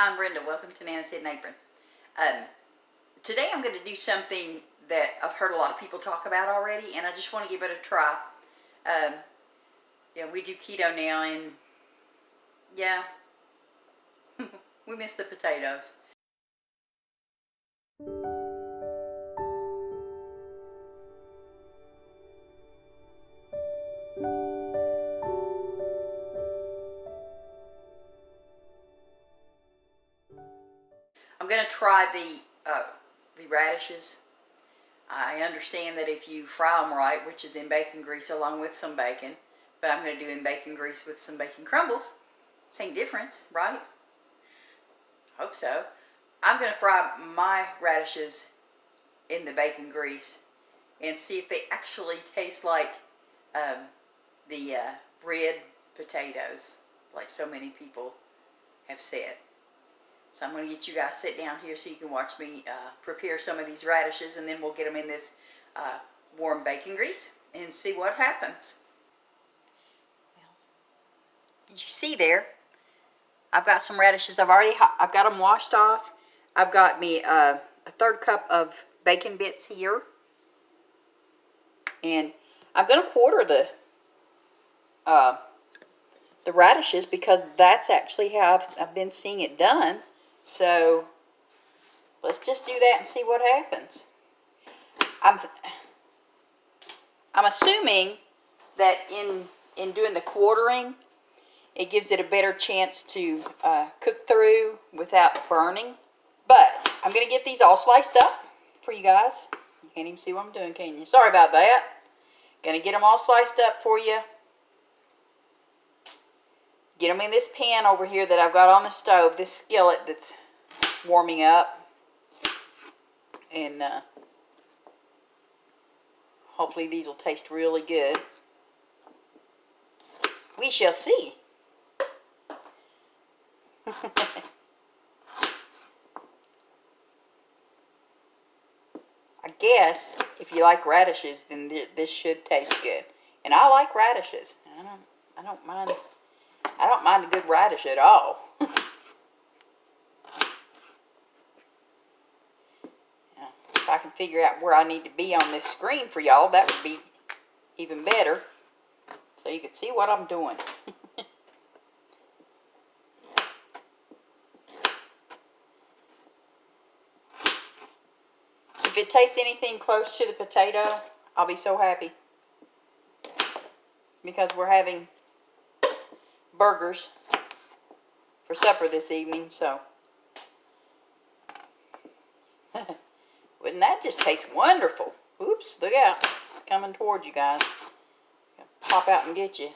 Hi, I'm Brenda. Welcome to Nana's Hidden Apron. Today I'm going to do something that I've heard a lot of people talk about already, and I just want to give it a try. We do keto now, and yeah, we miss the potatoes. I'm going to try the radishes. I understand that if you fry them right, which is in bacon grease along with some bacon, but I'm going to do in bacon grease with some bacon crumbles. Same difference, right? Hope so. I'm going to fry my radishes in the bacon grease and see if they actually taste like the red potatoes, like so many people have said. So I'm going to get you guys sit down here so you can watch me prepare some of these radishes, and then we'll get them in this warm bacon grease and see what happens. You see there, I've got some radishes. I've got them washed off. I've got me a 1/3 cup of bacon bits here, and I'm going to quarter the radishes because that's actually how I've been seeing it done. So let's just do that and see what happens. I'm assuming that in doing the quartering, it gives it a better chance to cook through without burning. But I'm going to get these all sliced up for you guys. You can't even see what I'm doing, can you? Sorry about that. Going to get them all sliced up for you. Get them in this pan over here that I've got on the stove, this skillet that's warming up. And hopefully these will taste really good. We shall see. I guess if you like radishes, then this should taste good. And I like radishes. I don't mind a good radish at all. If I can figure out where I need to be on this screen for y'all, that would be even better. So you can see what I'm doing. If it tastes anything close to the potato, I'll be so happy. Because we're having burgers for supper this evening, so wouldn't that just taste wonderful? Oops, look out. It's coming towards you guys. Pop out and get you.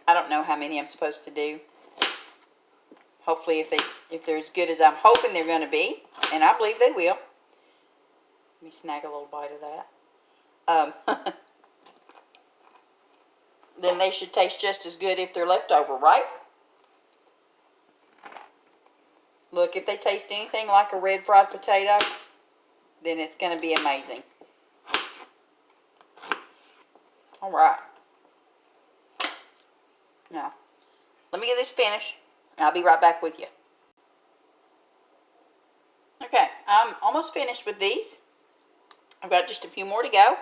I don't know how many I'm supposed to do. Hopefully if they're as good as I'm hoping they're going to be, and I believe they will. Let me snag a little bite of that. Then they should taste just as good if they're left over, right? Look, if they taste anything like a red fried potato, then it's going to be amazing. All right. Now, let me get this finished, and I'll be right back with you. Okay, I'm almost finished with these. I've got just a few more to go.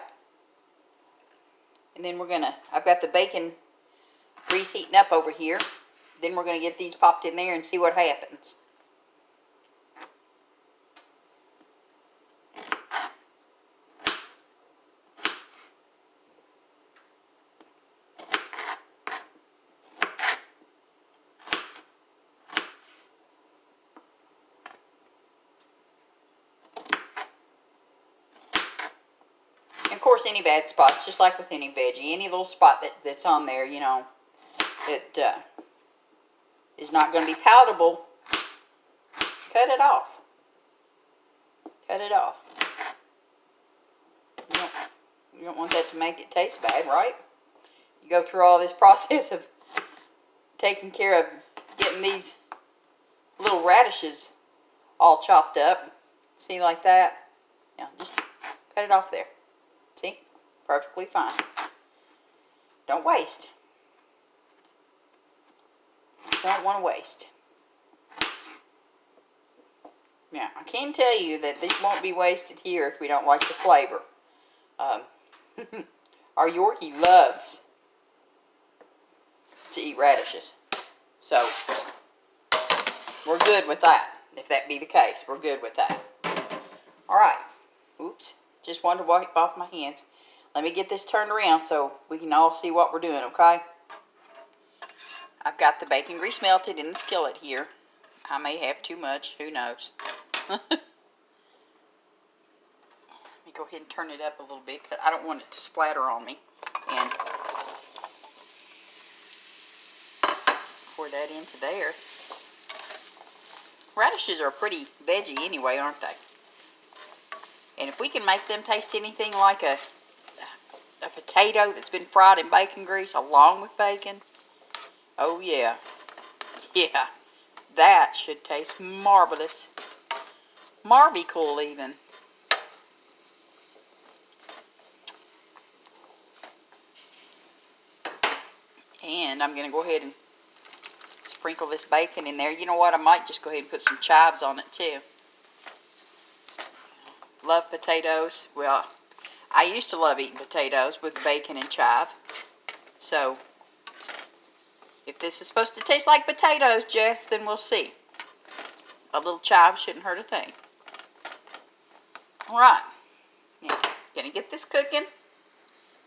And then I've got the bacon grease heating up over here. Then we're going to get these popped in there and see what happens. Of course, any bad spots, just like with any veggie, any little spot that's on there, you know, that is not going to be palatable, cut it off. Cut it off. You don't want that to make it taste bad, right? You go through all this process of taking care of getting these little radishes all chopped up. See, like that? Yeah, just cut it off there. See? Perfectly fine. Don't waste. Don't want to waste. Now, I can tell you that these won't be wasted here if we don't like the flavor. Our Yorkie loves to eat radishes. So, we're good with that. If that be the case, we're good with that. Alright. Oops. Just wanted to wipe off my hands. Let me get this turned around so we can all see what we're doing, okay? I've got the bacon grease melted in the skillet here. I may have too much. Who knows? Let me go ahead and turn it up a little bit because I don't want it to splatter on me. And pour that into there. Radishes are pretty veggie anyway, aren't they? And if we can make them taste anything like a potato that's been fried in bacon grease along with bacon, oh yeah. Yeah. That should taste marvelous. Marby-cool even. And I'm going to go ahead and sprinkle this bacon in there. You know what? I might just go ahead and put some chives on it too. Love potatoes. Well, I used to love eating potatoes with bacon and chive. So, if this is supposed to taste like potatoes, Jess, then we'll see. A little chive shouldn't hurt a thing. Alright. Now, gonna get this cooking.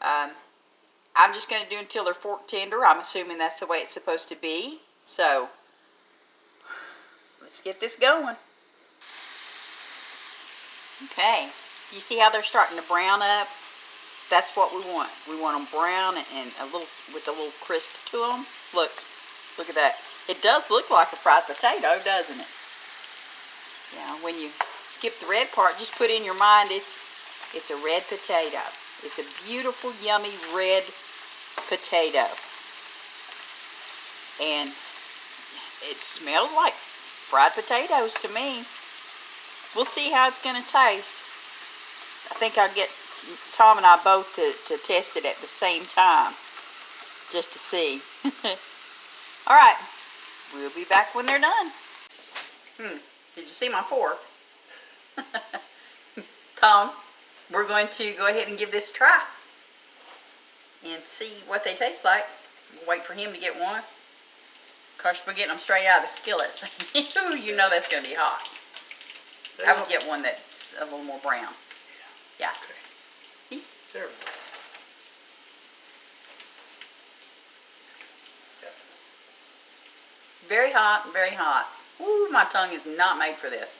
I'm just going to do until they're fork tender. I'm assuming that's the way it's supposed to be. So, let's get this going. Okay. You see how they're starting to brown up? That's what we want. We want them brown and a little with a little crisp to them. Look at that. It does look like a fried potato, doesn't it? Yeah, when you skip the red part, just put in your mind it's a red potato. It's a beautiful, yummy red potato. And it smells like fried potatoes to me. We'll see how it's going to taste. I think I'll get Tom and I both to test it at the same time. Just to see. Alright. We'll be back when they're done. Did you see my fork? Tom, we're going to go ahead and give this a try. And see what they taste like. We'll wait for him to get one. Of course, we're getting them straight out of the skillet. So you know that's going to be hot. I would get one that's a little more brown. Yeah. Okay. See? There we go. Very hot, very hot. Ooh, my tongue is not made for this.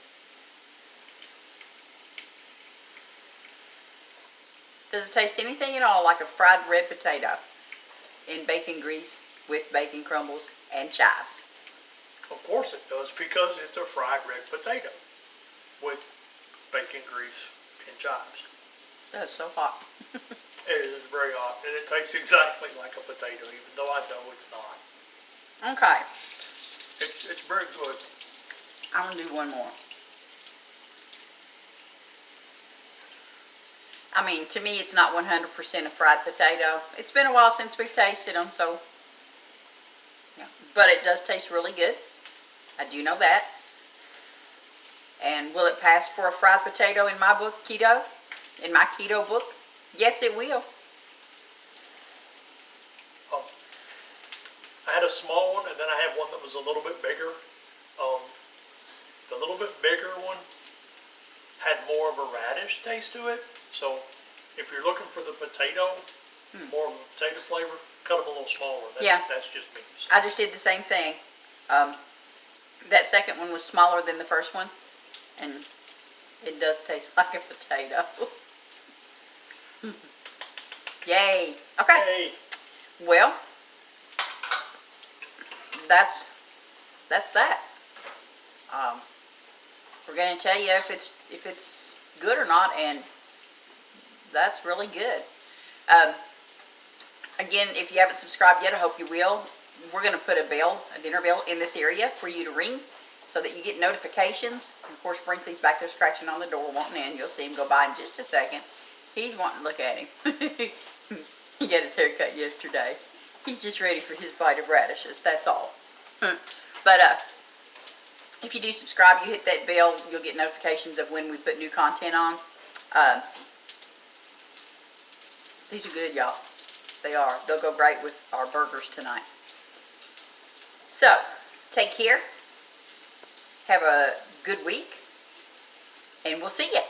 Does it taste anything at all like a fried red potato in bacon grease with bacon crumbles and chives? Of course it does, because it's a fried red potato with bacon grease and chives. That's so hot. It is very hot, and it tastes exactly like a potato, even though I know it's not. Okay. It's very good. I'm going to do one more. I mean, to me, it's not 100% a fried potato. It's been a while since we've tasted them, so. Yeah. But it does taste really good. I do know that. And will it pass for a fried potato in my book, Keto? In my Keto book? Yes, it will. I had a small one, and then I had one that was a little bit bigger. The little bit bigger one had more of a radish taste to it. So if you're looking for the potato, more of a potato flavor, cut them a little smaller. That's just me. So. I just did the same thing. That second one was smaller than the first one, and it does taste like a potato. Yay. Okay. Yay. Well, that's that. We're going to tell you if it's good or not, and that's really good. Again, if you haven't subscribed yet, I hope you will. We're going to put a dinner bell in this area for you to ring so that you get notifications. And of course, Brinkley's back there scratching on the door wanting in. You'll see him go by in just a second. He's wanting to look at him. He got his hair cut yesterday. He's just ready for his bite of radishes, that's all. But if you do subscribe, you hit that bell, you'll get notifications of when we put new content on. These are good, y'all. They are. They'll go great with our burgers tonight. So, take care. Have a good week. And we'll see you.